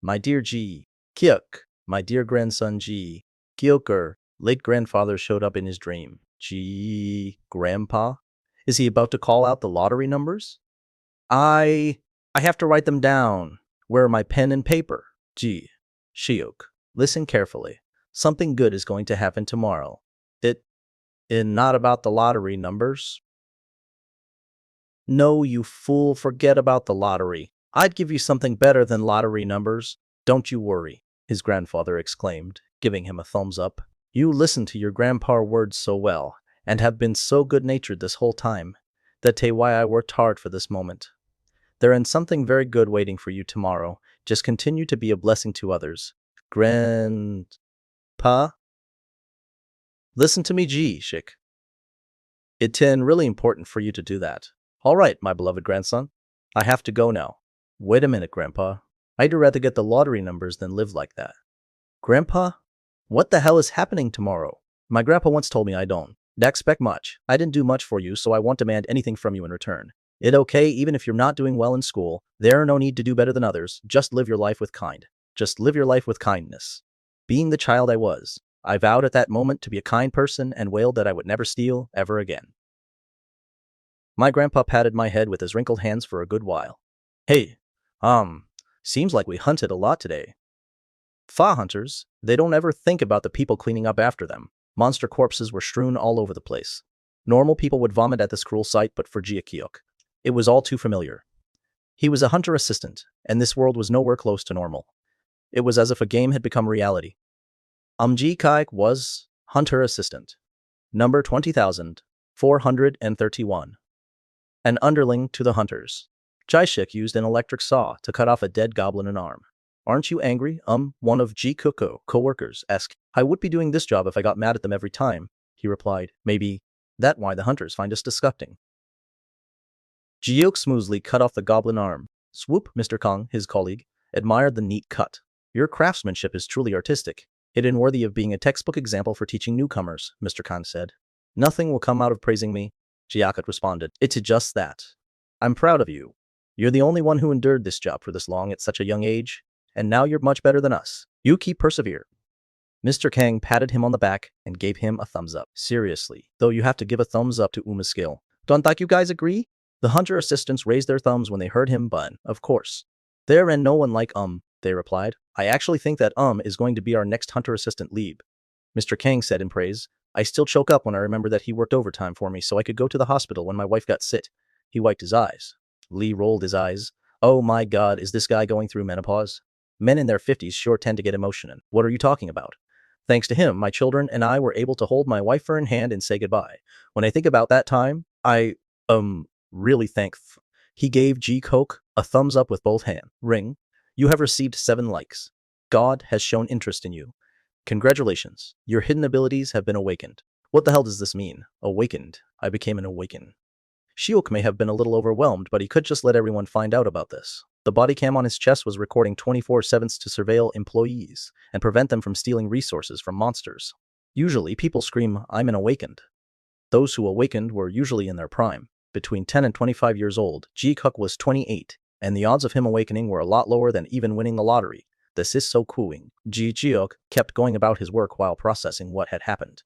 My dear G. Kyuk, my dear grandson G. Kyoker, late grandfather showed up in his dream. G. Grandpa? Is he about to call out the lottery numbers? I have to write them down. Where are my pen and paper? G. Shiok, listen carefully. Something good is going to happen tomorrow. Not about the lottery numbers. No, you fool, forget about the lottery. I'd give you something better than lottery numbers. Don't you worry, his grandfather exclaimed, giving him a thumbs up. You listen to your grandpa words so well, and have been so good-natured this whole time. That's why I worked hard for this moment. There is something very good waiting for you tomorrow. Just continue to be a blessing to others. Grandpa? Listen to me, G, Shik. It's really important for you to do that. All right, my beloved grandson. I have to go now. Wait a minute, Grandpa. I'd rather get the lottery numbers than live like that. Grandpa? What the hell is happening tomorrow? My grandpa once told me I don't expect much. I didn't do much for you, so I won't demand anything from you in return. It's okay, even if you're not doing well in school. There no need to do better than others. Just live your life with kindness. Being the child I was, I vowed at that moment to be a kind person and wailed that I would never steal ever again. My grandpa patted my head with his wrinkled hands for a good while. Hey, seems like we hunted a lot today. Fa hunters, they don't ever think about the people cleaning up after them. Monster corpses were strewn all over the place. Normal people would vomit at this cruel sight, but for Jiakyuk, it was all too familiar. He was a hunter assistant, and this world was nowhere close to normal. It was as if a game had become reality. Ji-kaik was hunter assistant. Number 20,431. An underling to the hunters. Jaishik used an electric saw to cut off a dead goblin an arm. Aren't you angry? One of Ji Kuko co-workers asked. I would be doing this job if I got mad at them every time, he replied. Maybe that's why the hunters find us disgusting. Jiok smoothly cut off the goblin arm. Swoop, Mr. Kong, his colleague, admired the neat cut. Your craftsmanship is truly artistic. It is worthy of being a textbook example for teaching newcomers, Mr. Khan said. Nothing will come out of praising me, Jiakat responded. It's just that. I'm proud of you. You're the only one who endured this job for this long at such a young age, and now you're much better than us. You keep persevere. Mr. Kang patted him on the back and gave him a thumbs up. Seriously, though you have to give a thumbs up to Uma's skill. Don't you guys agree? The hunter assistants raised their thumbs when they heard him, but, of course. There and no one like they replied. I actually think that is going to be our next hunter assistant lead. Mr. Kang said in praise. I still choke up when I remember that he worked overtime for me so I could go to the hospital when my wife got sick. He wiped his eyes. Lee rolled his eyes. Oh my god, is this guy going through menopause? Men in their 50s sure tend to get emotional. What are you talking about? Thanks to him, my children and I were able to hold my wife in hand and say goodbye. When I think about that time, I, really thankful. He gave G Coke a thumbs up with both hands. Ring, you have received 7 likes. God has shown interest in you. Congratulations, your hidden abilities have been awakened. What the hell does this mean? Awakened. I became an awaken. Shiok may have been a little overwhelmed, but he could just let everyone find out about this. The body cam on his chest was recording 24/7 to surveil employees and prevent them from stealing resources from monsters. Usually, people scream, I'm an awakened. Those who awakened were usually in their prime. Between 10 and 25 years old, Ji-Kuk was 28, and the odds of him awakening were a lot lower than even winning the lottery. This is so cooling. Ji-Jiok kept going about his work while processing what had happened.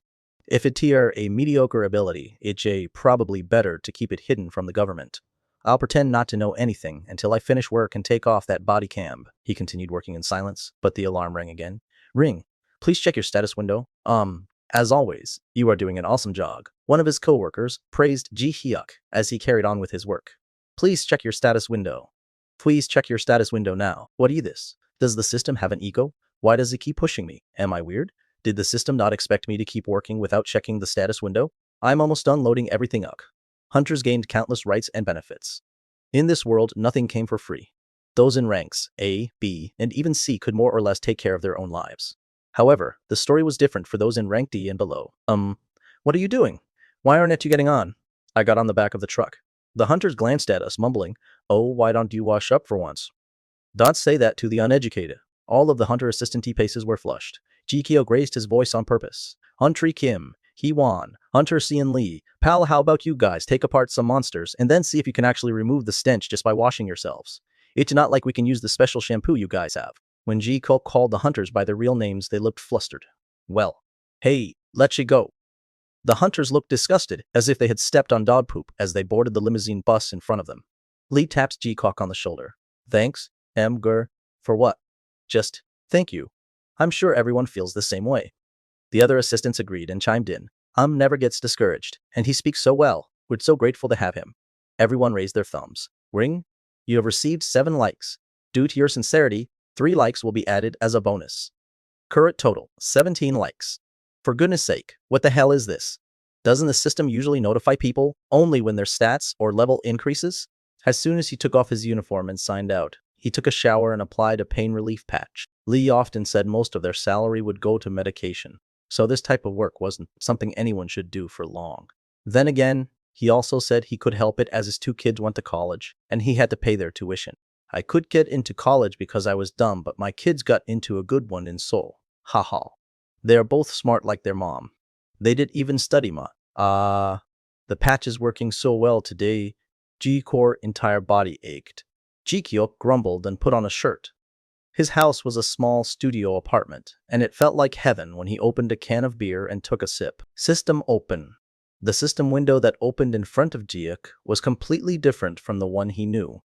If it were a mediocre ability, it's probably better to keep it hidden from the government. I'll pretend not to know anything until I finish work and take off that body cam. He continued working in silence, but the alarm rang again. Ring, please check your status window. As always, you are doing an awesome job. One of his co-workers praised Ji-Hyuk as he carried on with his work. Please check your status window. Please check your status window now. What is this? Does the system have an ego? Why does it keep pushing me? Am I weird? Did the system not expect me to keep working without checking the status window? I'm almost done loading everything up. Hunters gained countless rights and benefits. In this world, nothing came for free. Those in ranks A, B, and even C could more or less take care of their own lives. However, the story was different for those in rank D and below. What are you doing? Why aren't you getting on? I got on the back of the truck. The hunters glanced at us, mumbling, oh, why don't you wash up for once? Don't say that to the uneducated. All of the hunter assistant paces were flushed. Ji-Kyo raised his voice on purpose. Huntry Kim, Hee-Wan, Hunter Sian Lee, pal, how about you guys take apart some monsters and then see if you can actually remove the stench just by washing yourselves. It's not like we can use the special shampoo you guys have. When Jiko called the hunters by their real names, they looked flustered. Well, hey, let you go. The hunters looked disgusted, as if they had stepped on dog poop as they boarded the limousine bus in front of them. Lee taps Jikok on the shoulder. Thanks, Gur. For what? Just, thank you. I'm sure everyone feels the same way. The other assistants agreed and chimed in. Never gets discouraged, and he speaks so well. We're so grateful to have him. Everyone raised their thumbs. Ring, you have received 7 likes. Due to your sincerity, 3 likes will be added as a bonus. Current total, 17 likes. For goodness sake, what the hell is this? Doesn't the system usually notify people only when their stats or level increases? As soon as he took off his uniform and signed out, he took a shower and applied a pain relief patch. Lee often said most of their salary would go to medication, so this type of work wasn't something anyone should do for long. Then again, he also said he could help it as his 2 kids went to college, and he had to pay their tuition. I could get into college because I was dumb, but my kids got into a good one in Seoul. Haha. They are both smart like their mom. They did even study the patch is working so well today. G-Core entire body ached. Ji-Kyok grumbled and put on a shirt. His house was a small studio apartment, and it felt like heaven when he opened a can of beer and took a sip. System open. The system window that opened in front of Jiuk was completely different from the one he knew.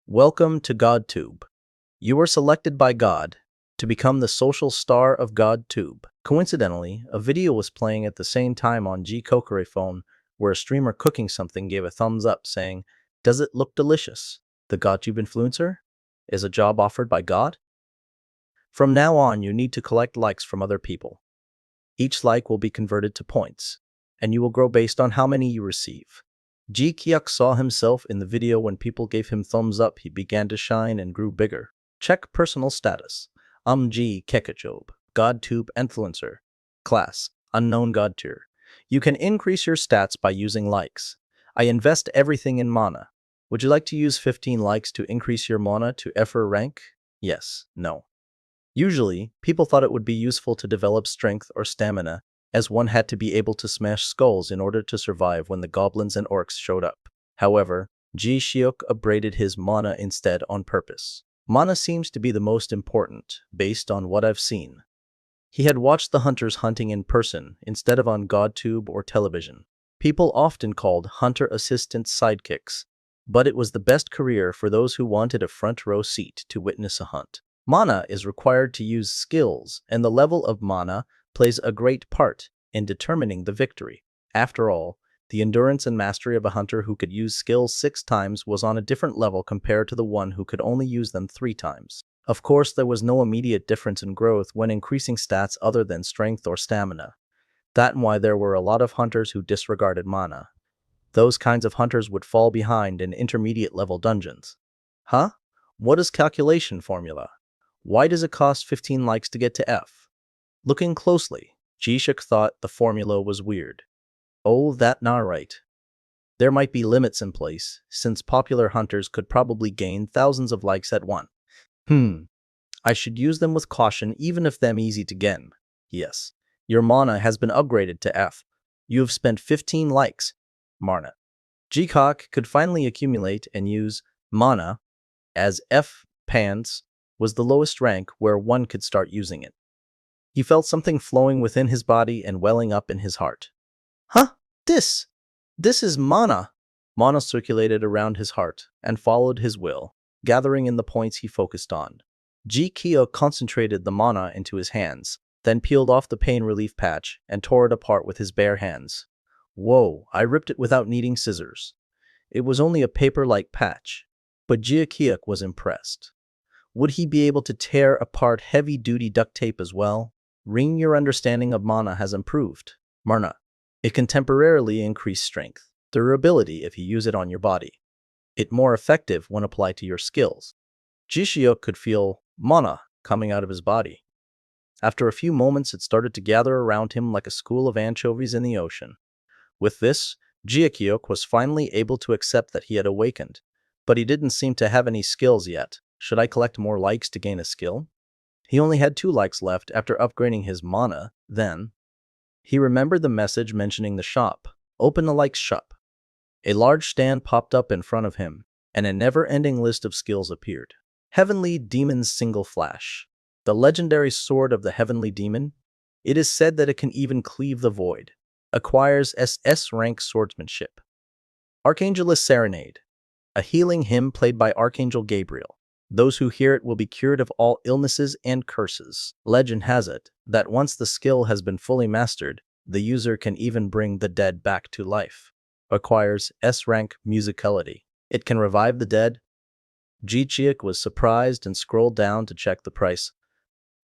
Welcome to GodTube. You were selected by God to become the social star of GodTube. Coincidentally, a video was playing at the same time on G-Kokore phone where a streamer cooking something gave a thumbs up saying, "Does it look delicious? The GodTube influencer? Is a job offered by God?" From now on, you need to collect likes from other people. Each like will be converted to points, and you will grow based on how many you receive. Ji Kyuk saw himself in the video. When people gave him thumbs up, he began to shine and grew bigger. Check personal status. Ji Kekajob, GodTube influencer. Class, unknown God tier. You can increase your stats by using likes. I invest everything in mana. Would you like to use 15 likes to increase your mana to Efer rank? Yes, no. Usually, people thought it would be useful to develop strength or stamina, as one had to be able to smash skulls in order to survive when the goblins and orcs showed up. However, Ji Shiok upgraded his mana instead on purpose. Mana seems to be the most important, based on what I've seen. He had watched the hunters hunting in person instead of on GodTube or television. People often called hunter assistants sidekicks, but it was the best career for those who wanted a front row seat to witness a hunt. Mana is required to use skills, and the level of mana plays a great part in determining the victory. After all, the endurance and mastery of a hunter who could use skills 6 times was on a different level compared to the one who could only use them 3 times. Of course, there was no immediate difference in growth when increasing stats other than strength or stamina. That's why there were a lot of hunters who disregarded mana. Those kinds of hunters would fall behind in intermediate level dungeons. Huh? What is calculation formula? Why does it cost 15 likes to get to F? Looking closely, Jishuk thought the formula was weird. Oh, that's not right. There might be limits in place, since popular hunters could probably gain thousands of likes at once. I should use them with caution even if them easy to get. Yes, your mana has been upgraded to F. You have spent 15 likes. Mana. Jikok could finally accumulate and use mana, as F pants was the lowest rank where one could start using it. He felt something flowing within his body and welling up in his heart. Huh? This is mana. Mana circulated around his heart and followed his will, gathering in the points he focused on. Ji Kyo concentrated the mana into his hands, then peeled off the pain relief patch and tore it apart with his bare hands. Whoa, I ripped it without needing scissors. It was only a paper-like patch, but Ji Kyuk was impressed. Would he be able to tear apart heavy-duty duct tape as well? Ring, your understanding of mana has improved. Mana. It can temporarily increase strength, durability if you use it on your body. It's more effective when applied to your skills. Jishiok could feel mana coming out of his body. After a few moments, it started to gather around him like a school of anchovies in the ocean. With this, Jiakyok was finally able to accept that he had awakened, but he didn't seem to have any skills yet. Should I collect more likes to gain a skill? He only had 2 likes left after upgrading his mana. Then he remembered the message mentioning the shop. Open the likes shop. A large stand popped up in front of him, and a never-ending list of skills appeared. Heavenly Demon's Single Flash. The legendary sword of the Heavenly Demon. It is said that it can even cleave the void. Acquires SS rank swordsmanship. Archangel's Serenade. A healing hymn played by Archangel Gabriel. Those who hear it will be cured of all illnesses and curses. Legend has it that once the skill has been fully mastered, the user can even bring the dead back to life. Acquires S-rank musicality. It can revive the dead. Ji-Chiak was surprised and scrolled down to check the price.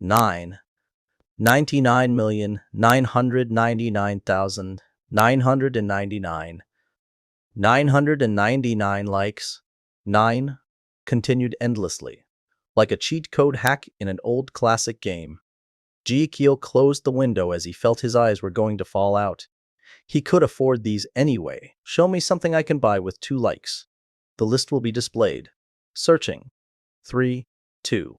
99,999,999. 999 likes. 9. Continued endlessly. Like a cheat code hack in an old classic game. Ji-Kyo closed the window as he felt his eyes were going to fall out. He could afford these anyway. Show me something I can buy with 2 likes. The list will be displayed. Searching. 3, 2.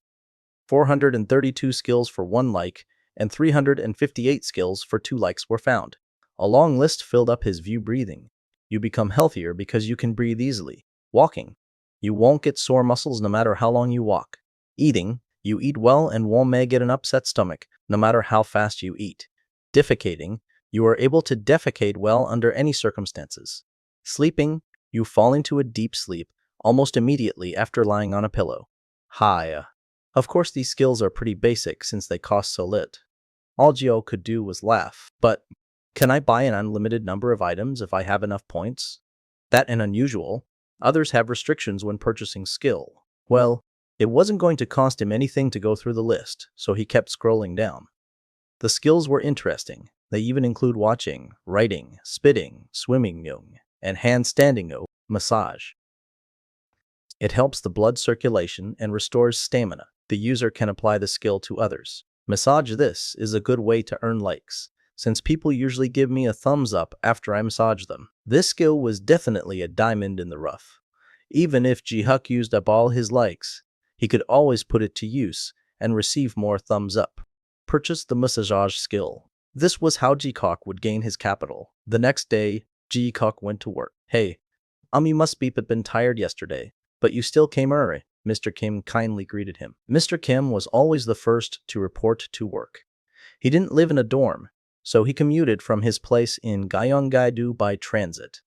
432 skills for 1 like and 358 skills for 2 likes were found. A long list filled up his view. Breathing. You become healthier because you can breathe easily. Walking. You won't get sore muscles no matter how long you walk. Eating. You eat well and won't get an upset stomach no matter how fast you eat. Defecating. You are able to defecate well under any circumstances. Sleeping. You fall into a deep sleep almost immediately after lying on a pillow. Hi. Of course these skills are pretty basic since they cost so lit. All Gio could do was laugh. But can I buy an unlimited number of items if I have enough points? That and unusual. Others have restrictions when purchasing skill. Well, it wasn't going to cost him anything to go through the list, so he kept scrolling down. The skills were interesting. They even include watching, writing, spitting, swimming, and handstanding, massage. It helps the blood circulation and restores stamina. The user can apply the skill to others. Massage this is a good way to earn likes, since people usually give me a thumbs up after I massage them. This skill was definitely a diamond in the rough. Even if Ji-Huk used up all his likes, he could always put it to use and receive more thumbs up. Purchase the massage skill. This was how Ji-Huk would gain his capital. The next day, Ji-Huk went to work. Hey, you must be been tired yesterday, but you still came early. Mr. Kim kindly greeted him. Mr. Kim was always the first to report to work. He didn't live in a dorm, so he commuted from his place in Gyeonggi-do by transit.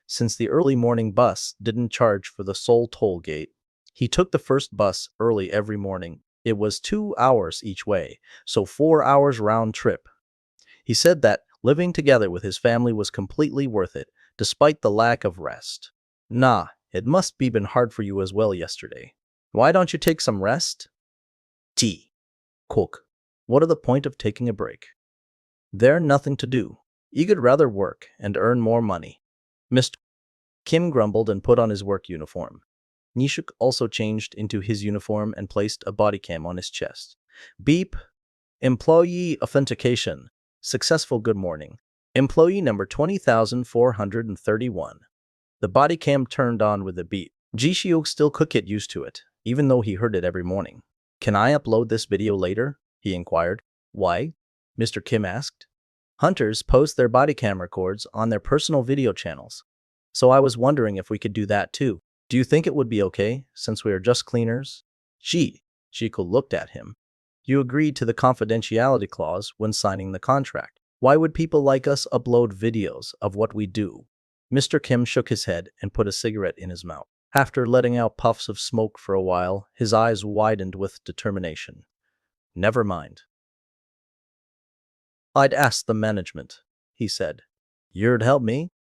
Since the early morning bus didn't charge for the Seoul toll gate, he took the first bus early every morning. It was 2 hours each way, so 4 hours round trip. He said that living together with his family was completely worth it, despite the lack of rest. Nah, it must be been hard for you as well yesterday. Why don't you take some rest? T. Cook. What are the point of taking a break? There nothing to do. You could rather work and earn more money. Mr. Kim grumbled and put on his work uniform. Nishuk also changed into his uniform and placed a body cam on his chest. Beep. Employee authentication. Successful. Good morning. Employee number 20,431. The body cam turned on with a beep. Ji-Hyuk still could get used to it, even though he heard it every morning. Can I upload this video later? He inquired. Why? Mr. Kim asked. Hunters post their body cam records on their personal video channels. So I was wondering if we could do that too. Do you think it would be okay, since we are just cleaners? Chico looked at him. You agreed to the confidentiality clause when signing the contract. Why would people like us upload videos of what we do? Mr. Kim shook his head and put a cigarette in his mouth. After letting out puffs of smoke for a while, his eyes widened with determination. Never mind. I'd ask the management, he said. You'd help me?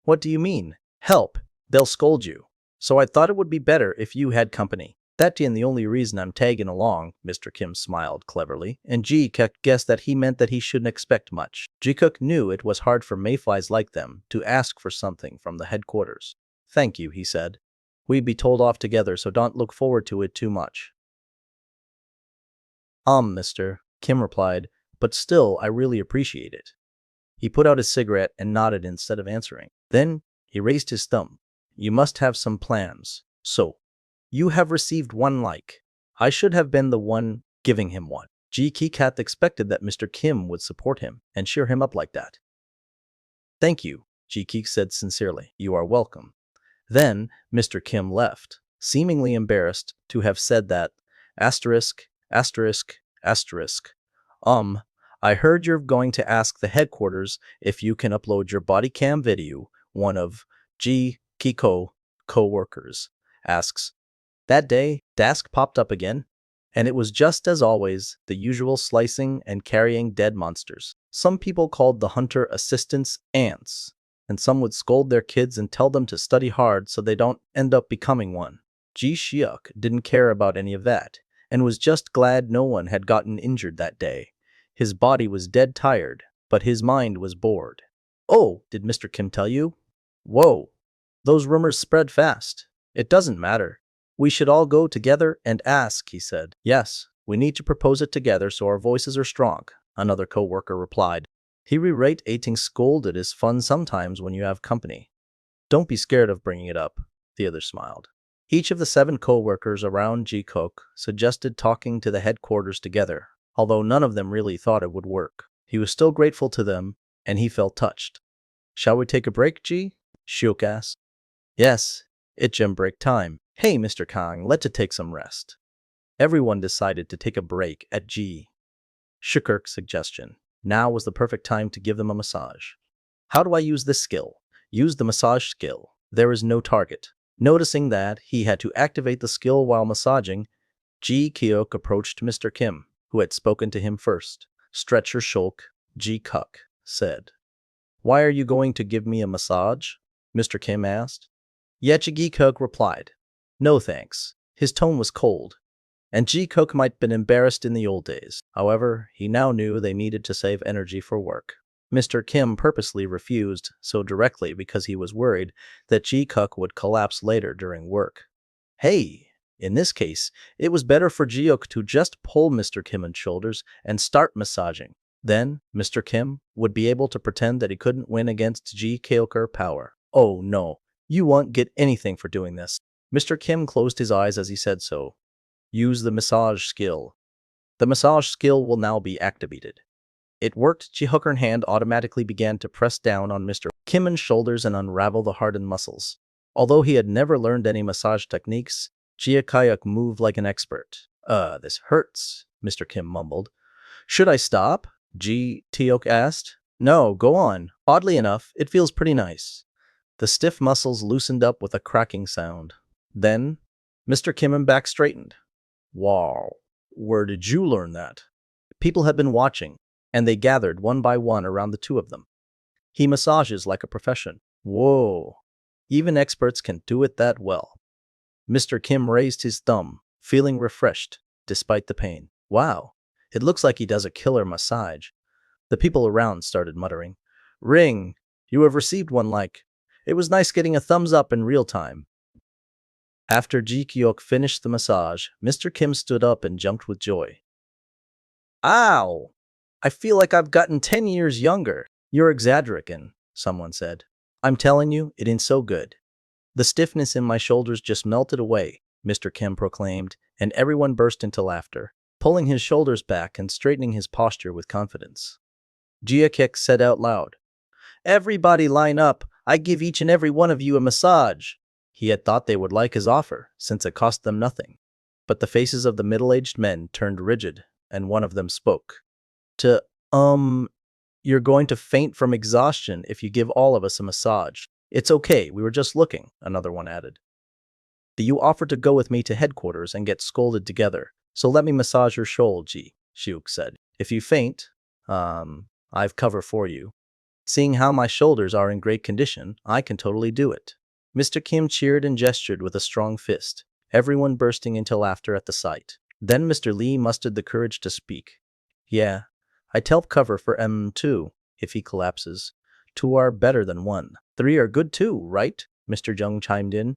What do you mean? Help. They'll scold you. So I thought it would be better if you had company. That's the only reason I'm tagging along, Mr. Kim smiled cleverly, and Ji-Cook guessed that he meant that he shouldn't expect much. Ji-Cook knew it was hard for mayflies like them to ask for something from the headquarters. Thank you, he said. We'd be told off together, so don't look forward to it too much. Mr. Kim replied, but still, I really appreciate it. He put out his cigarette and nodded instead of answering. Then he raised his thumb. You must have some plans. So, you have received 1 like. I should have been the one giving him one. Ji-Kat expected that Mr. Kim would support him and cheer him up like that. Thank you, Ji-Ki said sincerely. You are welcome. Then Mr. Kim left. seemingly embarrassed to have said that. Asterisk, asterisk, asterisk. I heard you're going to ask the headquarters if you can upload your body cam video, one of G. Kiko co-workers asks. That day, Dask popped up again, and it was just as always, the usual slicing and carrying dead monsters. Some people called the hunter assistants ants, and some would scold their kids and tell them to study hard so they don't end up becoming one. Ji Shiuk didn't care about any of that, and was just glad no one had gotten injured that day. His body was dead tired, but his mind was bored. Oh, did Mr. Kim tell you? Whoa, those rumors spread fast. It doesn't matter. We should all go together and ask, he said. Yes, we need to propose it together so our voices are strong, another co-worker replied. He re-rating scolded is fun sometimes when you have company. Don't be scared of bringing it up, the other smiled. Each of the 7 co-workers around Ji-kook suggested talking to the headquarters together, although none of them really thought it would work. He was still grateful to them, and he felt touched. Shall we take a break, Ji? Shiuk asked. Yes, it's gym break time. Hey, Mr. Kang, let's take some rest. Everyone decided to take a break at Ji Shiuk's suggestion. Now was the perfect time to give them a massage. How do I use this skill? Use the massage skill. There is no target. Noticing that he had to activate the skill while massaging, Ji Kyok approached Mr. Kim, who had spoken to him first. Stretch your shulk, Ji Kuk said. Why are you going to give me a massage? Mr. Kim asked. Ji Kuk replied. No thanks. His tone was cold, and Ji Kuk might have been embarrassed in the old days. However, he now knew they needed to save energy for work. Mr. Kim purposely refused so directly because he was worried that Ji Kuk would collapse later during work. Hey, in this case, it was better for Jiuk to just pull Mr. Kim's shoulders and start massaging. Then, Mr. Kim would be able to pretend that he couldn't win against Ji Kyok's power. Oh no, you won't get anything for doing this. Mr. Kim closed his eyes as he said so. Use the massage skill. The massage skill will now be activated. It worked. Ji-hook's hand automatically began to press down on Mr. Kim's shoulders and unravel the hardened muscles. Although he had never learned any massage techniques, Ji-Kyuk moved like an expert. This hurts, Mr. Kim mumbled. Should I stop? Ji-Kyuk asked. No, go on. Oddly enough, it feels pretty nice. The stiff muscles loosened up with a cracking sound. Then, Mr. Kim's back straightened. Wow, where did you learn that? People had been watching, and they gathered one by one around the two of them. He massages like a profession. Whoa, even experts can do it that well. Mr. Kim raised his thumb, feeling refreshed, despite the pain. Wow, it looks like he does a killer massage. The people around started muttering. Ring, you have received one like. It was nice getting a thumbs up in real time. After Ji Kyok finished the massage, Mr. Kim stood up and jumped with joy. Ow! I feel like I've gotten 10 years younger. You're exaggerating, someone said. I'm telling you, it ain't so good. The stiffness in my shoulders just melted away, Mr. Kim proclaimed, and everyone burst into laughter, pulling his shoulders back and straightening his posture with confidence. Jiakek said out loud, Everybody line up, I give each and every one of you a massage. He had thought they would like his offer, since it cost them nothing. But the faces of the middle-aged men turned rigid, and one of them spoke. You're going to faint from exhaustion if you give all of us a massage. It's okay, we were just looking, another one added. Do you offer to go with me to headquarters and get scolded together? So let me massage your shoulder, Ji, Shiuk said. If you faint, I've cover for you. Seeing how my shoulders are in great condition, I can totally do it. Mr. Kim cheered and gestured with a strong fist, everyone bursting into laughter at the sight. Then Mr. Lee mustered the courage to speak. Yeah, I'd help cover for M2 if he collapses. 2 are better than 1. 3 are good too, right? Mr. Jung chimed in.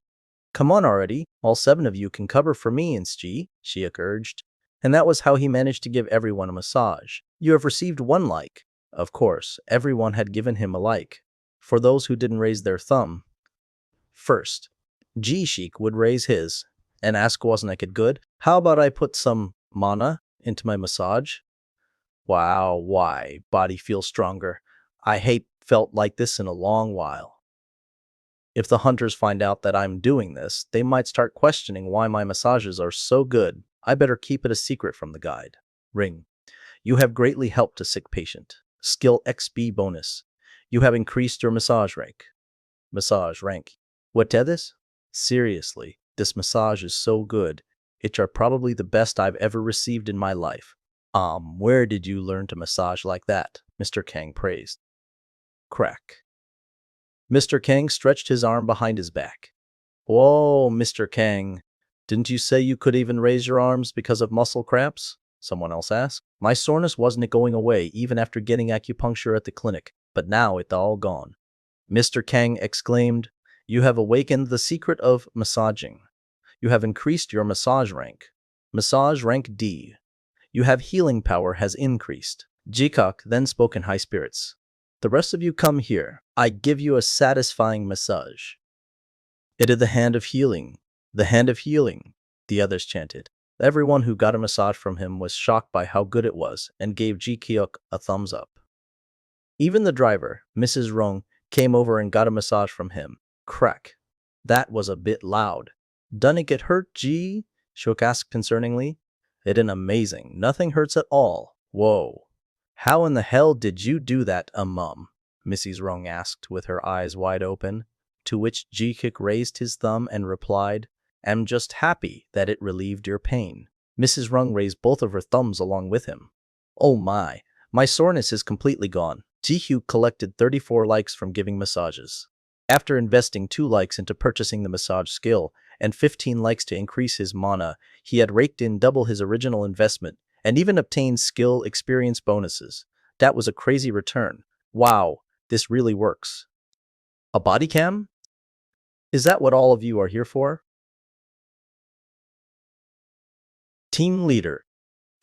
Come on already, all 7 of you can cover for me, Ji, Shiuk urged. And that was how he managed to give everyone a massage. You have received 1 like. Of course, everyone had given him a like. For those who didn't raise their thumb. First, Ji Sheik would raise his and ask wasn't it good? How about I put some mana into my massage? Wow, why? Body feels stronger. I felt like this in a long while. If the hunters find out that I'm doing this, they might start questioning why my massages are so good. I better keep it a secret from the guide. Ring. You have greatly helped a sick patient. Skill XP bonus. You have increased your massage rank. Massage rank. What this? Seriously, this massage is so good. It's probably the best I've ever received in my life. Where did you learn to massage like that? Mr. Kang praised. Crack. Mr. Kang stretched his arm behind his back. Whoa, Mr. Kang. Didn't you say you could even raise your arms because of muscle cramps? Someone else asked. My soreness wasn't going away even after getting acupuncture at the clinic, but now it's all gone. Mr. Kang exclaimed, You have awakened the secret of massaging. You have increased your massage rank. Massage rank D. You have healing power has increased. Jikok then spoke in high spirits. The rest of you come here. I give you a satisfying massage. It is the hand of healing. The hand of healing, the others chanted. Everyone who got a massage from him was shocked by how good it was and gave Ji-kyuk a thumbs up. Even the driver, Mrs. Rong, came over and got a massage from him. Crack. That was a bit loud. Doesn't it get hurt, Ji? Shok asked concerningly. It is amazing. Nothing hurts at all. Whoa. How in the hell did you do that, Mum? Mrs. Rong asked with her eyes wide open, to which Ji-kyuk raised his thumb and replied, I'm just happy that it relieved your pain. Mrs. Rung raised both of her thumbs along with him. Oh my soreness is completely gone. Ji-kyuk collected 34 likes from giving massages. After investing 2 likes into purchasing the massage skill and 15 likes to increase his mana, he had raked in double his original investment and even obtained skill experience bonuses. That was a crazy return. Wow, this really works. A body cam? Is that what all of you are here for? Team leader,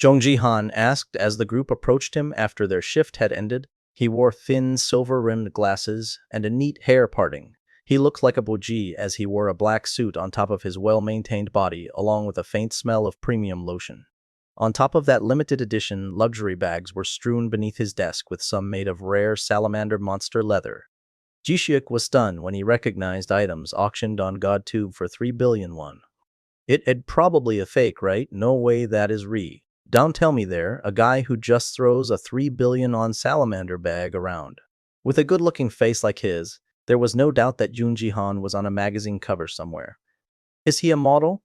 Jung Ji-han asked as the group approached him after their shift had ended. He wore thin, silver-rimmed glasses and a neat hair parting. He looked like a boji as he wore a black suit on top of his well-maintained body along with a faint smell of premium lotion. On top of that limited edition, luxury bags were strewn beneath his desk with some made of rare salamander monster leather. Ji-kyuk was stunned when he recognized items auctioned on GodTube for 3 billion won. It probably a fake, right? No way that is re. Don't tell me there, a guy who just throws a 3 billion on salamander bag around. With a good-looking face like his, there was no doubt that Jung Ji-han was on a magazine cover somewhere. Is he a model?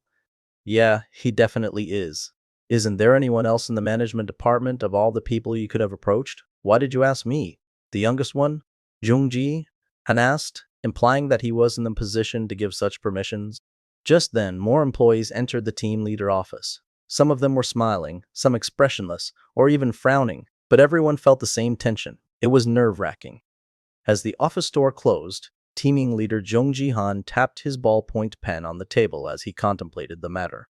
Yeah, he definitely is. Isn't there anyone else in the management department of all the people you could have approached? Why did you ask me? The youngest one? Jung Ji-han asked, implying that he was in the position to give such permissions. Just then, more employees entered the team leader office. Some of them were smiling, some expressionless, or even frowning, but everyone felt the same tension. It was nerve-wracking. As the office door closed, teaming leader Jung Ji-han tapped his ballpoint pen on the table as he contemplated the matter.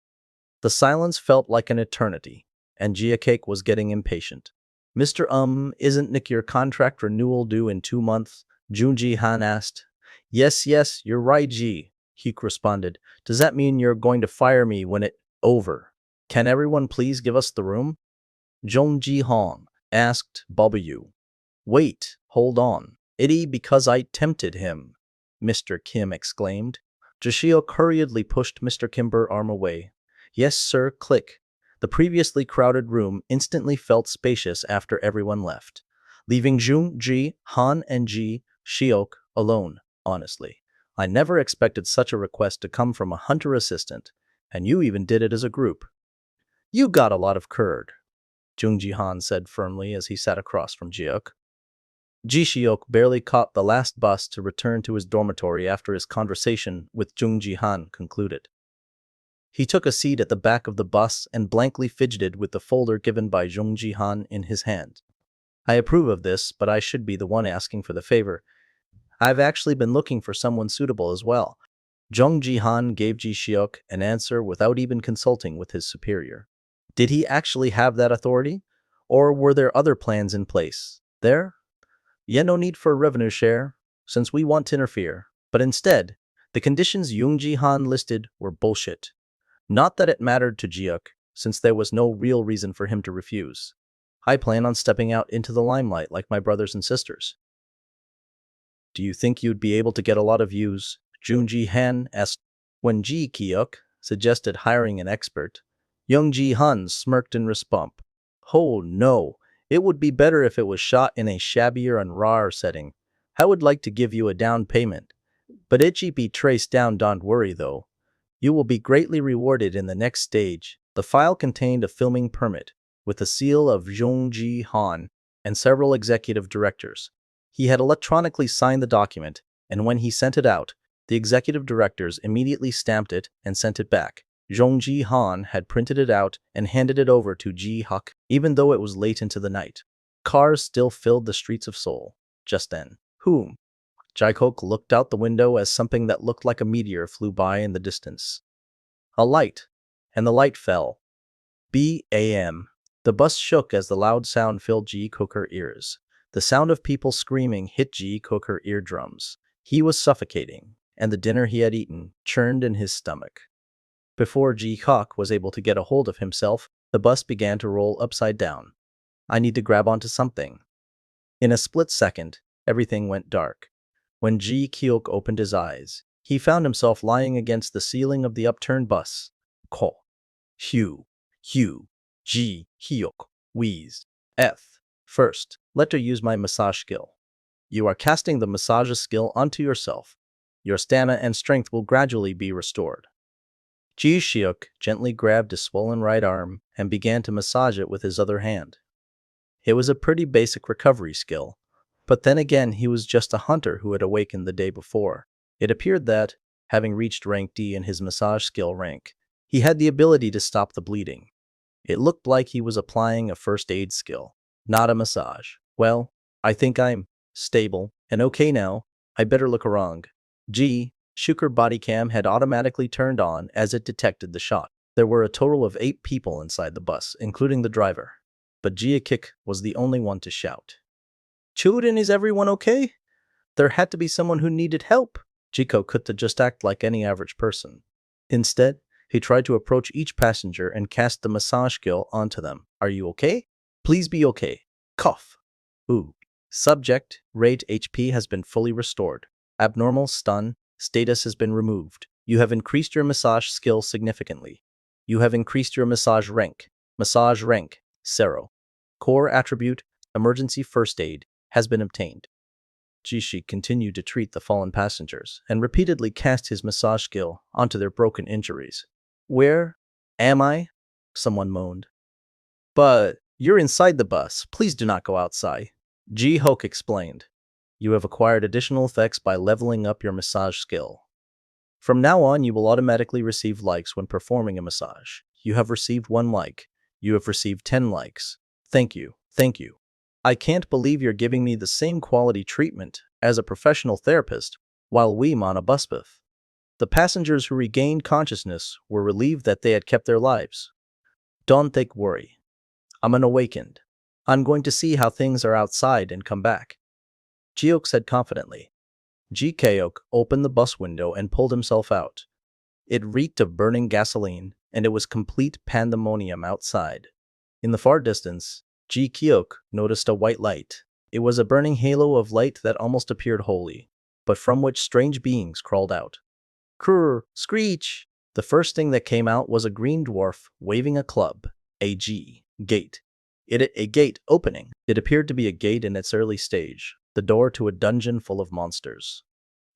The silence felt like an eternity, and Ji-kyuk was getting impatient. Mr. Isn't your contract renewal due in 2 months? Jung Ji-han asked. Yes, you're right, Ji. Hyuk responded. Does that mean you're going to fire me when it's over? Can everyone please give us the room? Jung Ji-hong asked W. Wait, hold on. Because I tempted him, Mr. Kim exclaimed. Ji-kyuk hurriedly pushed Mr. Kimber's arm away. Yes, sir, click. The previously crowded room instantly felt spacious after everyone left, leaving Jung Ji-han and Ji-kyuk alone, honestly. I never expected such a request to come from a hunter assistant, and you even did it as a group. You got a lot of courage, Jung Ji-han said firmly as he sat across from Ji-kyuk. Ji-kyuk barely caught the last bus to return to his dormitory after his conversation with Jung Ji-han concluded. He took a seat at the back of the bus and blankly fidgeted with the folder given by Jung Ji-han in his hand. I approve of this, but I should be the one asking for the favor. I've actually been looking for someone suitable as well. Jung Ji-han gave Ji-kyuk an answer without even consulting with his superior. Did he actually have that authority? Or were there other plans in place? There? Yeah, no need for a revenue share, since we want to interfere. But instead, the conditions Jung Ji-han listed were bullshit. Not that it mattered to Ji-kyuk, since there was no real reason for him to refuse. I plan on stepping out into the limelight like my brothers and sisters. Do you think you'd be able to get a lot of views? Junji Han asked. When Ji Kyuk suggested hiring an expert, young Ji Han smirked in response. Oh no, it would be better if it was shot in a shabbier and rawer setting. I would like to give you a down payment, but it be traced down. Don't worry though. You will be greatly rewarded in the next stage. The file contained a filming permit with the seal of Jung Ji Han and several executive directors. He had electronically signed the document, and when he sent it out, the executive directors immediately stamped it and sent it back. Jung Ji Han had printed it out and handed it over to Ji Huk, even though it was late into the night. Cars still filled the streets of Seoul. Just then, whom? Jae-kook looked out the window as something that looked like a meteor flew by in the distance. A light, and the light fell. Bam! The bus shook as the loud sound filled Jae-kook's ears. The sound of people screaming hit Jae-kook's eardrums. He was suffocating, and the dinner he had eaten churned in his stomach. Before Jae-kook was able to get a hold of himself, the bus began to roll upside down. I need to grab onto something. In a split second, everything went dark. When Jae-kook opened his eyes, he found himself lying against the ceiling of the upturned bus. Ko. Hugh. Jae-kook wheezed. First, let her use my massage skill. You are casting the massage skill onto yourself. Your stamina and strength will gradually be restored. Jae-kook gently grabbed his swollen right arm and began to massage it with his other hand. It was a pretty basic recovery skill, but then again he was just a hunter who had awakened the day before. It appeared that, having reached rank D in his massage skill rank, he had the ability to stop the bleeding. It looked like he was applying a first aid skill, not a massage. Well, I think I'm stable and okay now. I better look around. Jae-kook's body cam had automatically turned on as it detected the shot. There were a total of 8 people inside the bus, including the driver. But Jae-kook was the only one to shout. Children, is everyone okay? There had to be someone who needed help. Jae-kook couldn't just act like any average person. Instead, he tried to approach each passenger and cast the massage skill onto them. Are you okay? Please be okay. Cough. Ooh. Subject, rate HP has been fully restored. Abnormal stun status has been removed. You have increased your massage skill significantly. You have increased your massage rank. Massage rank, 0. Core attribute, emergency first aid, has been obtained. Jae-kook continued to treat the fallen passengers and repeatedly cast his massage skill onto their broken injuries. Where am I? Someone moaned. But you're inside the bus. Please do not go outside. Jae-kook explained. You have acquired additional effects by leveling up your massage skill. From now on, you will automatically receive likes when performing a massage. You have received 1 like. You have received 10 likes. Thank you. Thank you. I can't believe you're giving me the same quality treatment as a professional therapist while we're on a bus path. The passengers who regained consciousness were relieved that they had kept their lives. Don't take worry. I'm unawakened. I'm going to see how things are outside and come back. Jae-kook said confidently. Jae-kook opened the bus window and pulled himself out. It reeked of burning gasoline, and it was complete pandemonium outside. In the far distance, Jae-kook noticed a white light. It was a burning halo of light that almost appeared holy, but from which strange beings crawled out. Krrr, screech! The first thing that came out was a green dwarf waving a club. A gate. A gate opening. It appeared to be a gate in its early stage, the door to a dungeon full of monsters.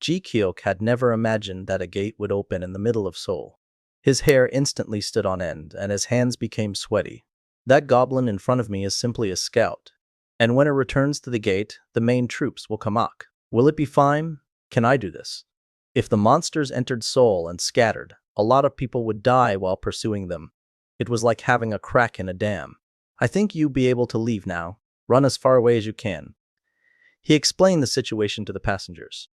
Jae-kook had never imagined that a gate would open in the middle of Seoul. His hair instantly stood on end, and his hands became sweaty. That goblin in front of me is simply a scout. And when it returns to the gate, the main troops will come up. Will it be fine? Can I do this? If the monsters entered Seoul and scattered, a lot of people would die while pursuing them. It was like having a crack in a dam. I think you'll be able to leave now. Run as far away as you can. He explained the situation to the passengers.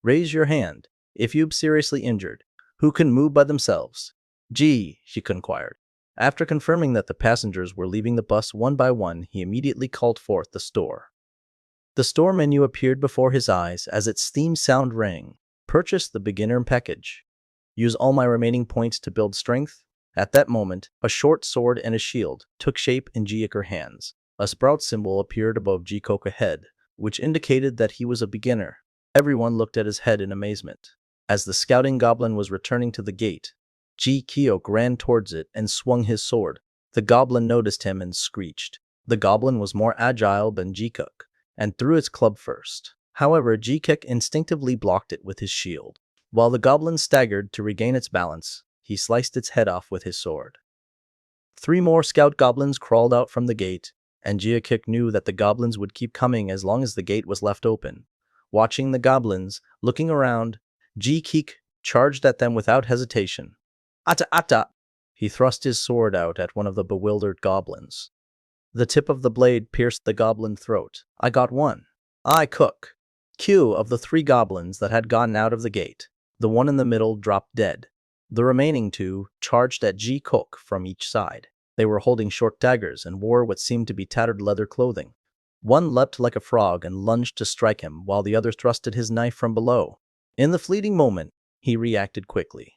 Raise your hand if you're seriously injured. Who can move by themselves? Jae-kook inquired. After confirming that the passengers were leaving the bus one by one, he immediately called forth the store. The store menu appeared before his eyes as its theme sound rang. Purchase the beginner package. Use all my remaining points to build strength. At that moment, a short sword and a shield took shape in Jae-kook's hands. A sprout symbol appeared above Jae-kook's head, which indicated that he was a beginner. Everyone looked at his head in amazement. As the scouting goblin was returning to the gate, Ji Kyok ran towards it and swung his sword. The goblin noticed him and screeched. The goblin was more agile than Ji-Cook and threw its club first. However, Ji-Cook instinctively blocked it with his shield. While the goblin staggered to regain its balance, he sliced its head off with his sword. 3 more scout goblins crawled out from the gate, and Ji-Cook knew that the goblins would keep coming as long as the gate was left open. Watching the goblins, looking around, Ji-Cook charged at them without hesitation. Ata ata! He thrust his sword out at one of the bewildered goblins. The tip of the blade pierced the goblin throat. I got one. I cook. Q of the 3 goblins that had gotten out of the gate. The one in the middle dropped dead. The remaining 2 charged at Ji-Cook from each side. They were holding short daggers and wore what seemed to be tattered leather clothing. One leapt like a frog and lunged to strike him, while the other thrusted his knife from below. In the fleeting moment, he reacted quickly.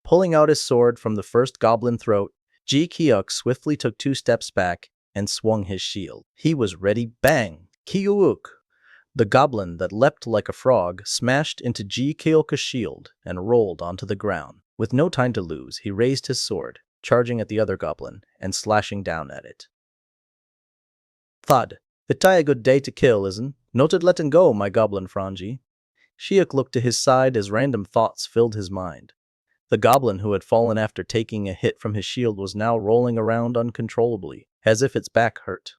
Pulling out his sword from the first goblin throat, Ji-Kyuk swiftly took 2 steps back and swung his shield. He was ready. Bang! Kyuk! The goblin that leapt like a frog smashed into Ji-Kyuk's shield and rolled onto the ground. With no time to lose, he raised his sword, charging at the other goblin and slashing down at it. Thud. It's a good day to kill, isn't? Noted letting go, my goblin Franji. Shiok looked to his side as random thoughts filled his mind. The goblin who had fallen after taking a hit from his shield was now rolling around uncontrollably, as if its back hurt.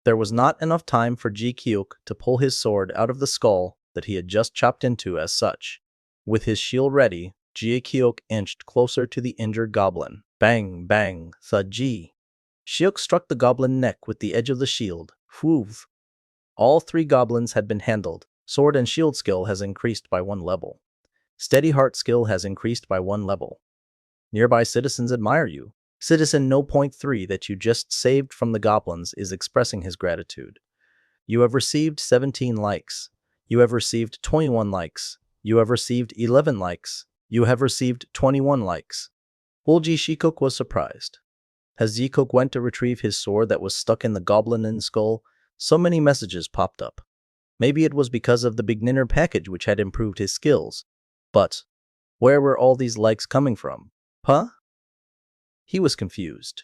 There was not enough time for Ji-Kyuk to pull his sword out of the skull that he had just chopped into as such. With his shield ready, Ji-Kyuk inched closer to the injured goblin. Bang, bang, thud Ji. Shiok struck the goblin neck with the edge of the shield. Whoof. All 3 goblins had been handled. Sword and shield skill has increased by 1 level. Steady heart skill has increased by 1 level. Nearby citizens admire you. Citizen No.3 that you just saved from the goblins is expressing his gratitude. You have received 17 likes. You have received 21 likes. You have received 11 likes. You have received 21 likes. Wolji Shikok was surprised. As Zikok went to retrieve his sword that was stuck in the goblin's skull, so many messages popped up. Maybe it was because of the beginner package which had improved his skills. But where were all these likes coming from? Huh? He was confused.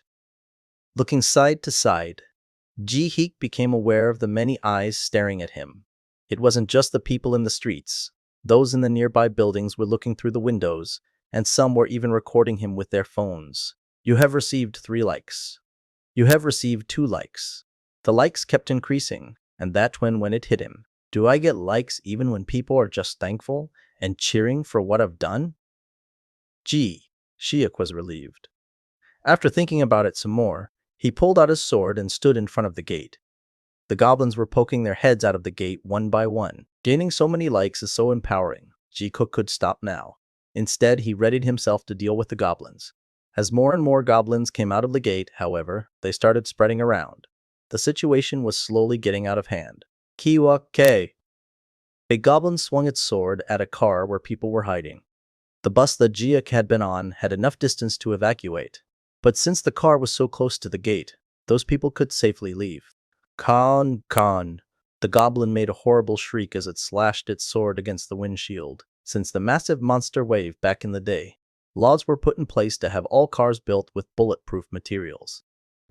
Looking side to side, Ji-Heek became aware of the many eyes staring at him. It wasn't just the people in the streets. Those in the nearby buildings were looking through the windows, and some were even recording him with their phones. You have received 3 likes. You have received 2 likes. The likes kept increasing, and that when it hit him. Do I get likes even when people are just thankful and cheering for what I've done? Shiok was relieved. After thinking about it some more, he pulled out his sword and stood in front of the gate. The goblins were poking their heads out of the gate one by one. Gaining so many likes is so empowering. Ji-Cook could stop now. Instead, he readied himself to deal with the goblins. As more and more goblins came out of the gate, however, they started spreading around. The situation was slowly getting out of hand. Kiwa K. A goblin swung its sword at a car where people were hiding. The bus that Jiak had been on had enough distance to evacuate. But since the car was so close to the gate, those people could safely leave. Khan. The goblin made a horrible shriek as it slashed its sword against the windshield. Since the massive monster wave back in the day, laws were put in place to have all cars built with bulletproof materials.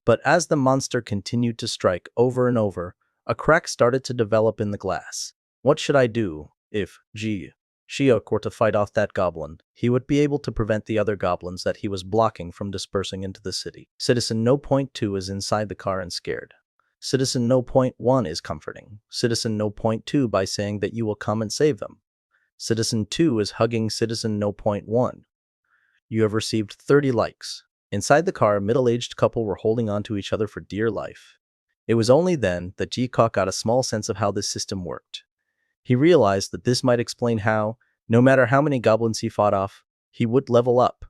But as the monster continued to strike over and over, a crack started to develop in the glass. What should I do if Shiok were to fight off that goblin? He would be able to prevent the other goblins that he was blocking from dispersing into the city. Citizen No.2 is inside the car and scared. Citizen No.1 is comforting Citizen No.2 by saying that you will come and save them. Citizen 2 is hugging Citizen No.1. You have received 30 likes. Inside the car, a middle-aged couple were holding on to each other for dear life. It was only then that Ji-Cock got a small sense of how this system worked. He realized that this might explain how, no matter how many goblins he fought off, he would level up.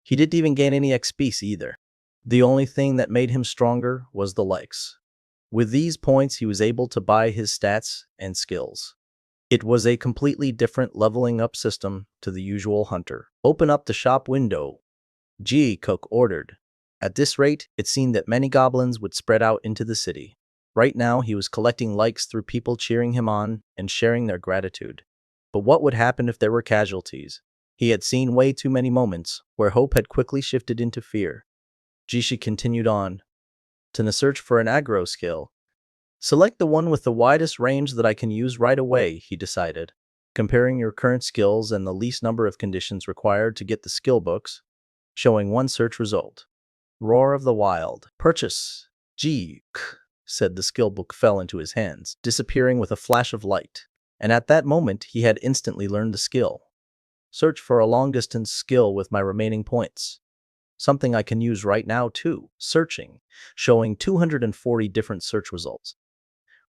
He didn't even gain any XP either. The only thing that made him stronger was the likes. With these points, he was able to buy his stats and skills. It was a completely different leveling up system to the usual hunter. Open up the shop window, Ji-Cook ordered. At this rate, it seemed that many goblins would spread out into the city. Right now, he was collecting likes through people cheering him on and sharing their gratitude. But what would happen if there were casualties? He had seen way too many moments where hope had quickly shifted into fear. Jishi continued on. To the search for an aggro skill. Select the one with the widest range that I can use right away, he decided. Comparing your current skills and the least number of conditions required to get the skill books, showing one search result. Roar of the Wild. Purchase. Said the skill book fell into his hands, disappearing with a flash of light. And at that moment, he had instantly learned the skill. Search for a long-distance skill with my remaining points. Something I can use right now too. Searching, showing 240 different search results.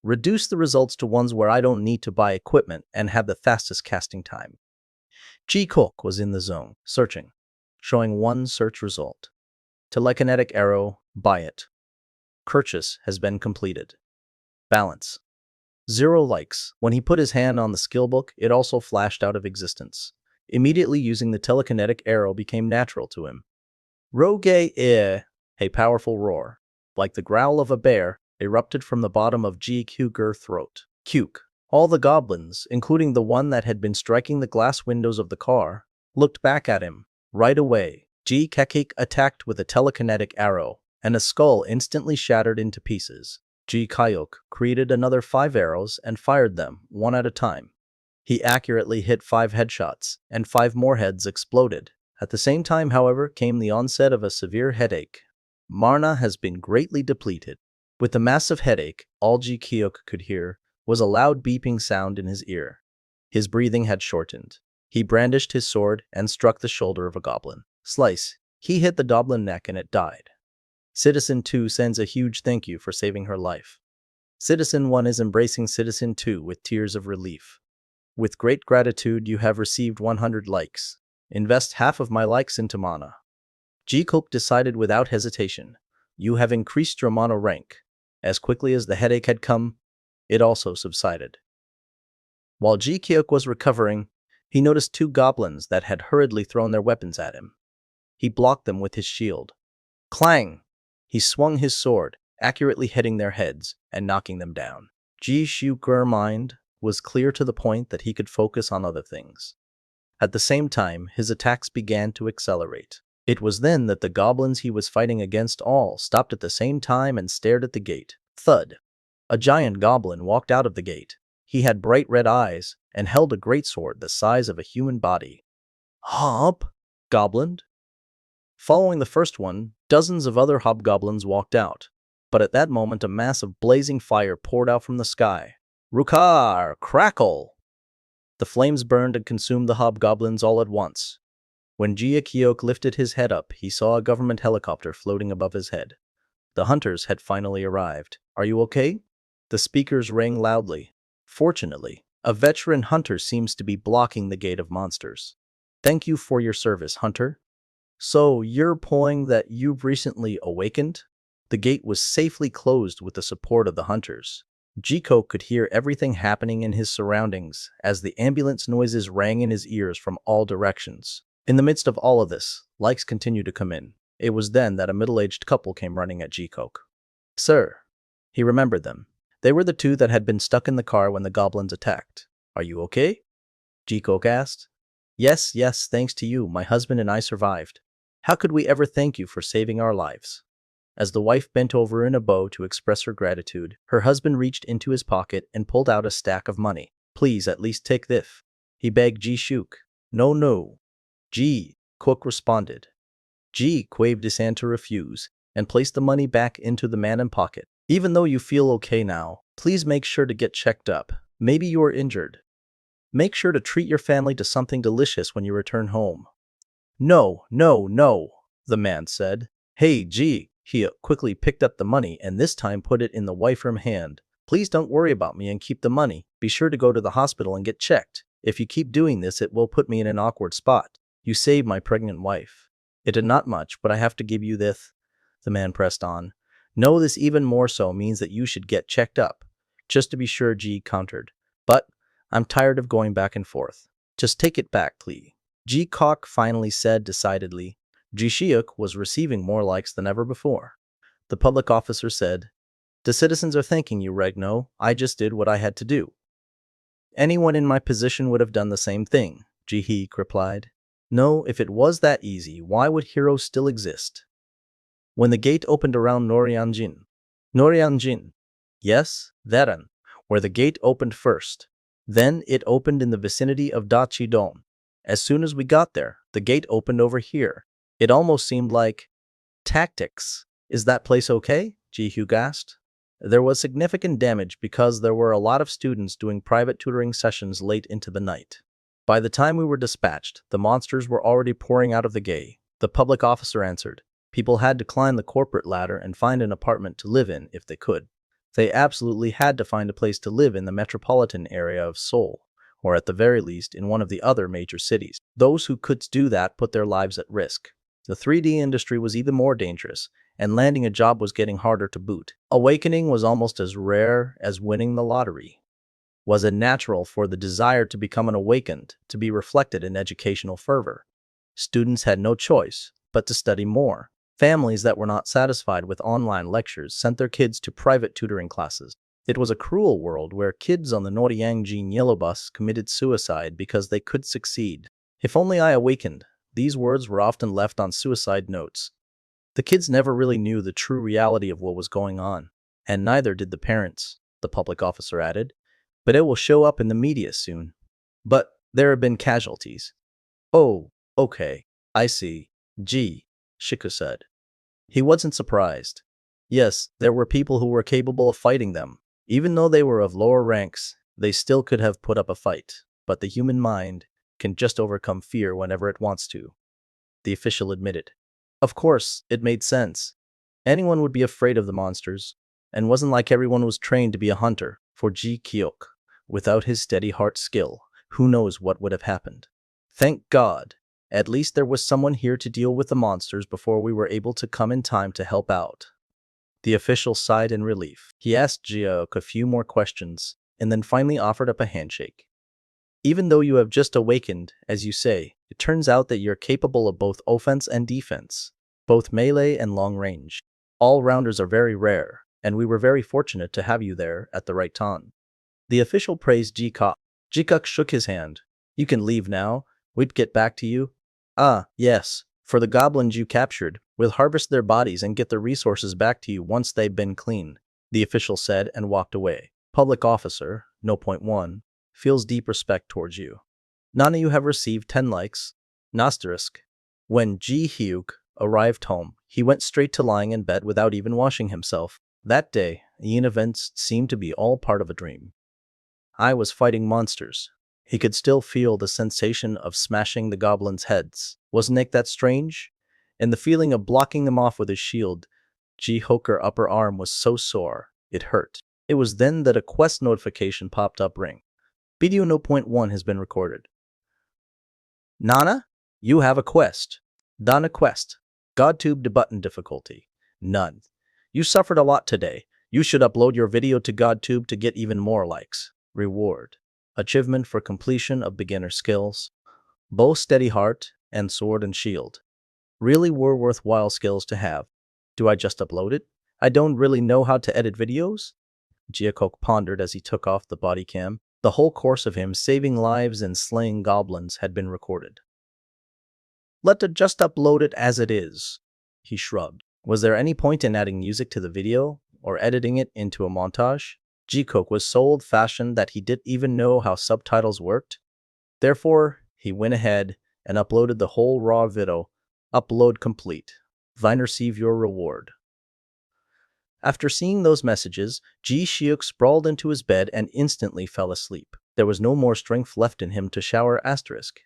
Reduce the results to ones where I don't need to buy equipment and have the fastest casting time. G-Cook was in the zone, searching, showing one search result. Telekinetic arrow, buy it. Purchase has been completed. Balance. 0 likes. When he put his hand on the skill book, it also flashed out of existence. Immediately using the telekinetic arrow became natural to him. Roge a powerful roar, like the growl of a bear, erupted from the bottom of G-Kuger's throat. Kuke. All the goblins, including the one that had been striking the glass windows of the car, looked back at him. Right away, G-Kekik attacked with a telekinetic arrow, and a skull instantly shattered into pieces. G-Kayok created another 5 arrows and fired them, one at a time. He accurately hit 5 headshots, and 5 more heads exploded. At the same time, however, came the onset of a severe headache. Marna has been greatly depleted. With the massive headache, all G-Kyok could hear was a loud beeping sound in his ear. His breathing had shortened. He brandished his sword and struck the shoulder of a goblin. Slice. He hit the goblin neck and it died. Citizen 2 sends a huge thank you for saving her life. Citizen 1 is embracing Citizen 2 with tears of relief. With great gratitude, you have received 100 likes. Invest half of my likes into mana. G-Cook decided without hesitation. You have increased your mana rank. As quickly as the headache had come, it also subsided. While G-Kyok was recovering, he noticed 2 goblins that had hurriedly thrown their weapons at him. He blocked them with his shield. Clang! He swung his sword, accurately hitting their heads and knocking them down. G-Kyok's mind was clear to the point that he could focus on other things. At the same time, his attacks began to accelerate. It was then that the goblins he was fighting against all stopped at the same time and stared at the gate. Thud! A giant goblin walked out of the gate. He had bright red eyes and held a greatsword the size of a human body. Hop! Goblin. Following the first one, dozens of other hobgoblins walked out. But at that moment, a mass of blazing fire poured out from the sky. Rukar! Crackle! The flames burned and consumed the hobgoblins all at once. When G-Kyok lifted his head up, he saw a government helicopter floating above his head. The hunters had finally arrived. Are you okay? The speakers rang loudly. Fortunately, a veteran hunter seems to be blocking the gate of monsters. Thank you for your service, hunter. So, you're implying that you've recently awakened? The gate was safely closed with the support of the hunters. G-Cook could hear everything happening in his surroundings as the ambulance noises rang in his ears from all directions. In the midst of all of this, likes continued to come in. It was then that a middle-aged couple came running at G-Cook. Sir. He remembered them. They were the 2 that had been stuck in the car when the goblins attacked. Are you okay? G-Cook asked. Yes, thanks to you, my husband and I survived. How could we ever thank you for saving our lives? As the wife bent over in a bow to express her gratitude, her husband reached into his pocket and pulled out a stack of money. Please, at least take this. He begged G-Shook. No. G-Cook responded. G waved his hand to refuse and placed the money back into the man's pocket. Even though you feel okay now, please make sure to get checked up. Maybe you are injured. Make sure to treat your family to something delicious when you return home. No, the man said. Hey, G. He quickly picked up the money and this time put it in the wife's hand. Please don't worry about me and keep the money. Be sure to go to the hospital and get checked. If you keep doing this, it will put me in an awkward spot. You saved my pregnant wife. It did not much, but I have to give you this. The man pressed on. No, this even more so means that you should get checked up. Just to be sure, G countered. But I'm tired of going back and forth. Just take it back, please. G-Cock finally said decidedly. G-Shiuk was receiving more likes than ever before. The public officer said, The citizens are thanking you, Regno. I just did what I had to do. Anyone in my position would have done the same thing, Ji-heek replied. No, if it was that easy, why would heroes still exist? When the gate opened around Norianjin, yes, Veran, where the gate opened first. Then it opened in the vicinity of Dachidon. As soon as we got there, the gate opened over here. It almost seemed like tactics. Is that place okay? Ji-hyuk asked. There was significant damage because there were a lot of students doing private tutoring sessions late into the night. By the time we were dispatched, the monsters were already pouring out of the gate. The public officer answered. People had to climb the corporate ladder and find an apartment to live in if they could. They absolutely had to find a place to live in the metropolitan area of Seoul, or at the very least in one of the other major cities. Those who could do that put their lives at risk. The 3D industry was even more dangerous, and landing a job was getting harder to boot. Awakening was almost as rare as winning the lottery. Was it natural for the desire to become an awakened to be reflected in educational fervor? Students had no choice but to study more. Families that were not satisfied with online lectures sent their kids to private tutoring classes. It was a cruel world where kids on the Noriangjin yellow bus committed suicide because they could succeed. If only I awakened. These words were often left on suicide notes. The kids never really knew the true reality of what was going on, and neither did the parents, the public officer added. But it will show up in the media soon. But there have been casualties. Oh, okay, I see, Shiku said. He wasn't surprised. Yes, there were people who were capable of fighting them. Even though they were of lower ranks, they still could have put up a fight. But the human mind can just overcome fear whenever it wants to, the official admitted. Of course, it made sense. Anyone would be afraid of the monsters, and wasn't like everyone was trained to be a hunter. For Ji Kyok, without his steady heart skill, who knows what would have happened. Thank God. At least there was someone here to deal with the monsters before we were able to come in time to help out. The official sighed in relief. He asked Ji-hyuk a few more questions, and then finally offered up a handshake. Even though you have just awakened, as you say, it turns out that you're capable of both offense and defense, both melee and long range. All-rounders are very rare, and we were very fortunate to have you there at the right time. The official praised Ji-kuk. Ji-kuk shook his hand. You can leave now. We'd get back to you. Ah, yes. For the goblins you captured, we'll harvest their bodies and get the resources back to you once they've been clean, the official said and walked away. Public officer, no point 1, feels deep respect towards you. None of you have received 10 likes. Asterisk. When Ji-hyuk arrived home, he went straight to lying in bed without even washing himself. That day, the events seemed to be all part of a dream. I was fighting monsters. He could still feel the sensation of smashing the goblins' heads. Wasn't it that strange? And the feeling of blocking them off with his shield. Ji-hyuk's upper arm was so sore, it hurt. It was then that a quest notification popped up ring. Video no point 1 has been recorded. Nana, you have a quest. Done a quest. GodTube to button difficulty. None. You suffered a lot today. You should upload your video to GodTube to get even more likes. Reward. Achievement for completion of beginner skills. Bow, steady heart, and sword and shield. Really were worthwhile skills to have. Do I just upload it? I don't really know how to edit videos? Ji-hyuk pondered as he took off the body cam. The whole course of him saving lives and slaying goblins had been recorded. Let it just upload it as it is, he shrugged. Was there any point in adding music to the video, or editing it into a montage? Ji-hyuk was so old-fashioned that he didn't even know how subtitles worked. Therefore, he went ahead and uploaded the whole raw video. Upload complete. Vine receive your reward. After seeing those messages, Ji-hyuk sprawled into his bed and instantly fell asleep. There was no more strength left in him to shower asterisk.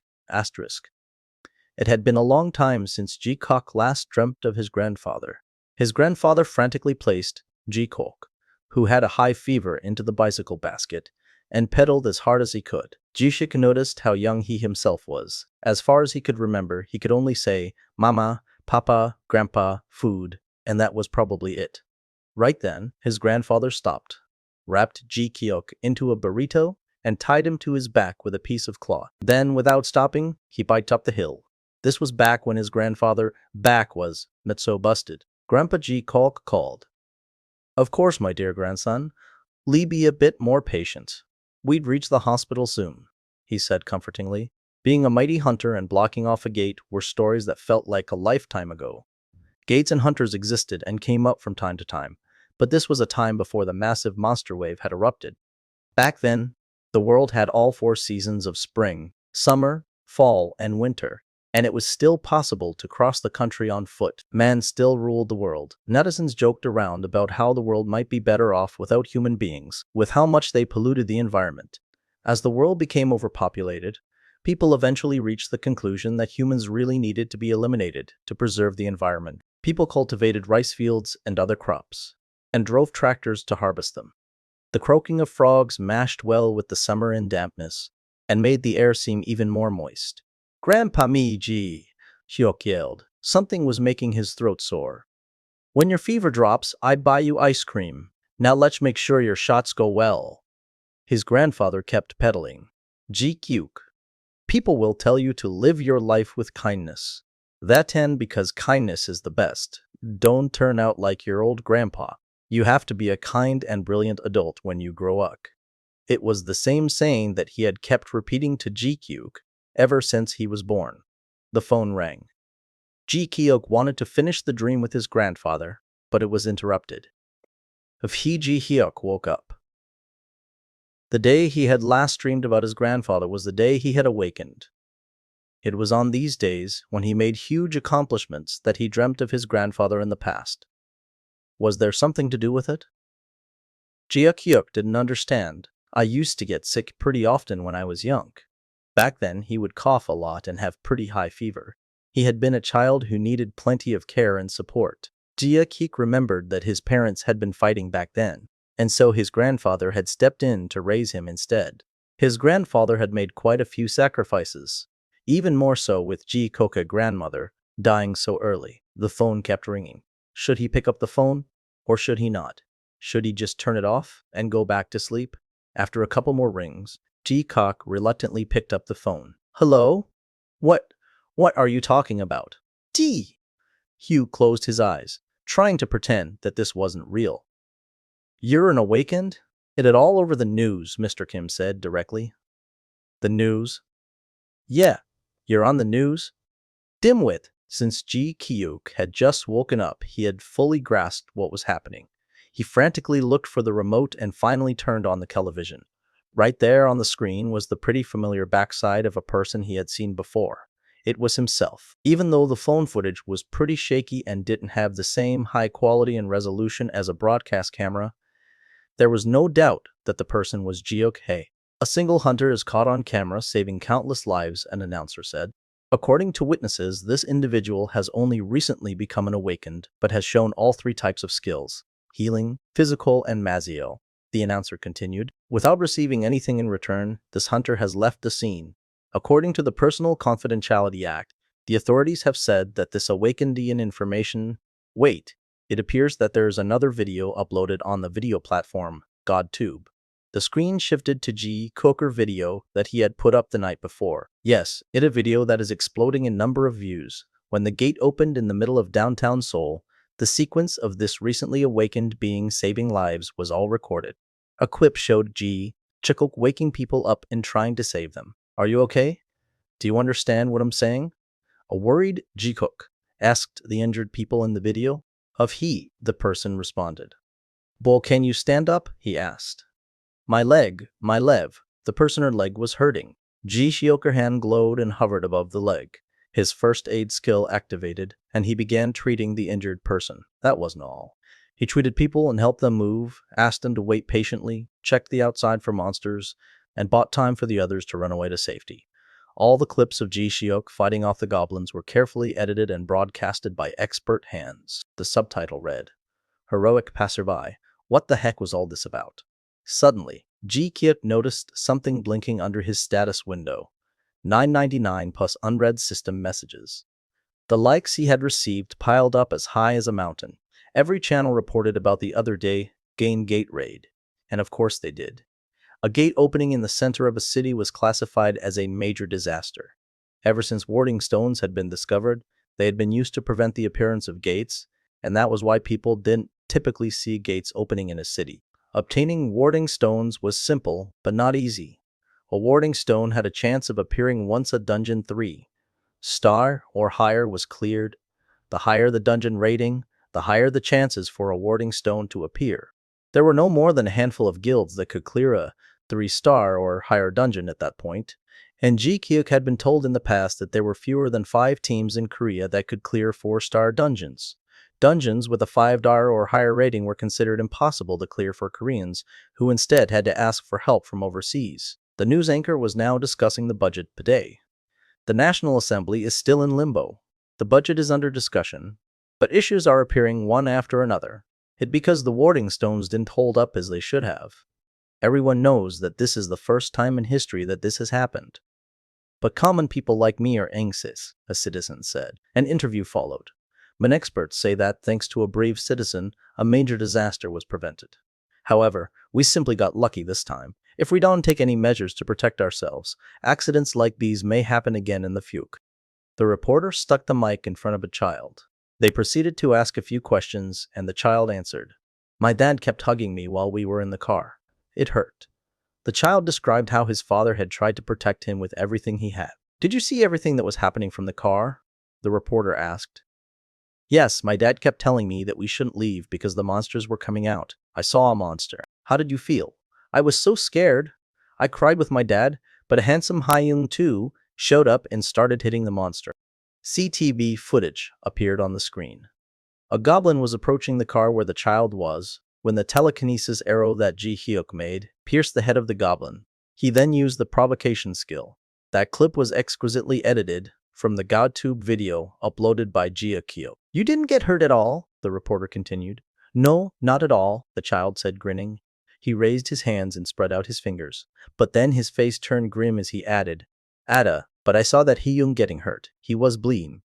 It had been a long time since Ji-hyuk last dreamt of his grandfather. His grandfather frantically placed Ji-hyuk, who had a high fever, into the bicycle basket and pedaled as hard as he could. Ji-hyuk noticed how young he himself was. As far as he could remember, he could only say, Mama, Papa, Grandpa, food, and that was probably it. Right then, his grandfather stopped, wrapped Ji-hyuk into a burrito, and tied him to his back with a piece of cloth. Then, without stopping, he biked up the hill. This was back when his grandfather back was not so busted. Grandpa Ji-hyuk called. Of course, my dear grandson. Lee, be a bit more patient. We'd reach the hospital soon, he said comfortingly. Being a mighty hunter and blocking off a gate were stories that felt like a lifetime ago. Gates and hunters existed and came up from time to time, but this was a time before the massive monster wave had erupted. Back then, the world had all 4 seasons of spring, summer, fall, and winter, and it was still possible to cross the country on foot. Man still ruled the world. Netizens joked around about how the world might be better off without human beings, with how much they polluted the environment. As the world became overpopulated, people eventually reached the conclusion that humans really needed to be eliminated to preserve the environment. People cultivated rice fields and other crops, and drove tractors to harvest them. The croaking of frogs mashed well with the summer and dampness, and made the air seem even more moist. Grandpa me, Hyuk yelled. Something was making his throat sore. When your fever drops, I buy you ice cream. Now let's make sure your shots go well. His grandfather kept pedaling. Kyuk. People will tell you to live your life with kindness. Because kindness is the best. Don't turn out like your old grandpa. You have to be a kind and brilliant adult when you grow up. It was the same saying that he had kept repeating to Kyuk ever since he was born. The phone rang. Kyuk wanted to finish the dream with his grandfather, but it was interrupted. Hyuk woke up. The day he had last dreamed about his grandfather was the day he had awakened. It was on these days, when he made huge accomplishments, that he dreamt of his grandfather in the past. Was there something to do with it? Hyuk didn't understand. I used to get sick pretty often when I was young. Back then, he would cough a lot and have pretty high fever. He had been a child who needed plenty of care and support. Hyuk remembered that his parents had been fighting back then, and so his grandfather had stepped in to raise him instead. His grandfather had made quite a few sacrifices, even more so with Kyuk's grandmother dying so early. The phone kept ringing. Should he pick up the phone, or should he not? Should he just turn it off and go back to sleep? After a couple more rings, Kyuk reluctantly picked up the phone. Hello? What are you talking about? Hugh closed his eyes, trying to pretend that this wasn't real. You're an awakened? It had all over the news, Mr. Kim said directly. The news? Yeah, you're on the news? Dimwit. Since Kyuk had just woken up, he had fully grasped what was happening. He frantically looked for the remote and finally turned on the television. Right there on the screen was the pretty familiar backside of a person he had seen before. It was himself. Even though the phone footage was pretty shaky and didn't have the same high quality and resolution as a broadcast camera, there was no doubt that the person was Kyuk. A single hunter is caught on camera saving countless lives, an announcer said. According to witnesses, this individual has only recently become an awakened, but has shown all 3 types of skills: healing, physical, and magical. The announcer continued. Without receiving anything in return, this hunter has left the scene. According to the Personal Confidentiality Act, the authorities have said that this awakened information... Wait, it appears that there is another video uploaded on the video platform, GodTube. The screen shifted to Kyuk's video that he had put up the night before. Yes, it a video that is exploding in number of views. When the gate opened in the middle of downtown Seoul, the sequence of this recently awakened being saving lives was all recorded. A clip showed Kyuk waking people up and trying to save them. Are you okay? Do you understand what I'm saying? A worried Kyuk asked the injured people in the video. The person responded. Bull, can you stand up? He asked. My leg. The person's leg was hurting. Kyuk's hand glowed and hovered above the leg. His first aid skill activated, and he began treating the injured person. That wasn't all. He treated people and helped them move, asked them to wait patiently, checked the outside for monsters, and bought time for the others to run away to safety. All the clips of Kyuk fighting off the goblins were carefully edited and broadcasted by expert hands. The subtitle read, Heroic Passerby. What the heck was all this about? Suddenly, Kyuk noticed something blinking under his status window. 999 plus unread system messages. The likes he had received piled up as high as a mountain. Every channel reported about the other day gate raid. And of course they did. A gate opening in the center of a city was classified as a major disaster. Ever since warding stones had been discovered, they had been used to prevent the appearance of gates, and that was why people didn't typically see gates opening in a city. Obtaining warding stones was simple, but not easy. A warding stone had a chance of appearing once a dungeon 3-star or higher was cleared. The higher the dungeon rating, the higher the chances for a warding stone to appear. There were no more than a handful of guilds that could clear a 3-star or higher dungeon at that point, and Ji Kyuk had been told in the past that there were fewer than 5 teams in Korea that could clear 4-star dungeons. Dungeons with a 5-star or higher rating were considered impossible to clear for Koreans, who instead had to ask for help from overseas. The news anchor was now discussing the budget today. The National Assembly is still in limbo. The budget is under discussion, but issues are appearing one after another. It's because the warding stones didn't hold up as they should have. Everyone knows that this is the first time in history that this has happened. But common people like me are anxious, a citizen said. An interview followed. But experts say that, thanks to a brave citizen, a major disaster was prevented. However, we simply got lucky this time. If we don't take any measures to protect ourselves, accidents like these may happen again in the future. The reporter stuck the mic in front of a child. They proceeded to ask a few questions, and the child answered. My dad kept hugging me while we were in the car. It hurt. The child described how his father had tried to protect him with everything he had. Did you see everything that was happening from the car? The reporter asked. Yes, my dad kept telling me that we shouldn't leave because the monsters were coming out. I saw a monster. How did you feel? I was so scared. I cried with my dad, but a handsome Hyung too showed up and started hitting the monster. CTV footage appeared on the screen. A goblin was approaching the car where the child was when the telekinesis arrow that Ji Hyuk made pierced the head of the goblin. He then used the provocation skill. That clip was exquisitely edited from the GodTube video uploaded by Ji Hyuk. You didn't get hurt at all, the reporter continued. No, not at all, the child said, grinning. He raised his hands and spread out his fingers, but then his face turned grim as he added, Ada, but I saw that Hyung getting hurt. He was bleeding.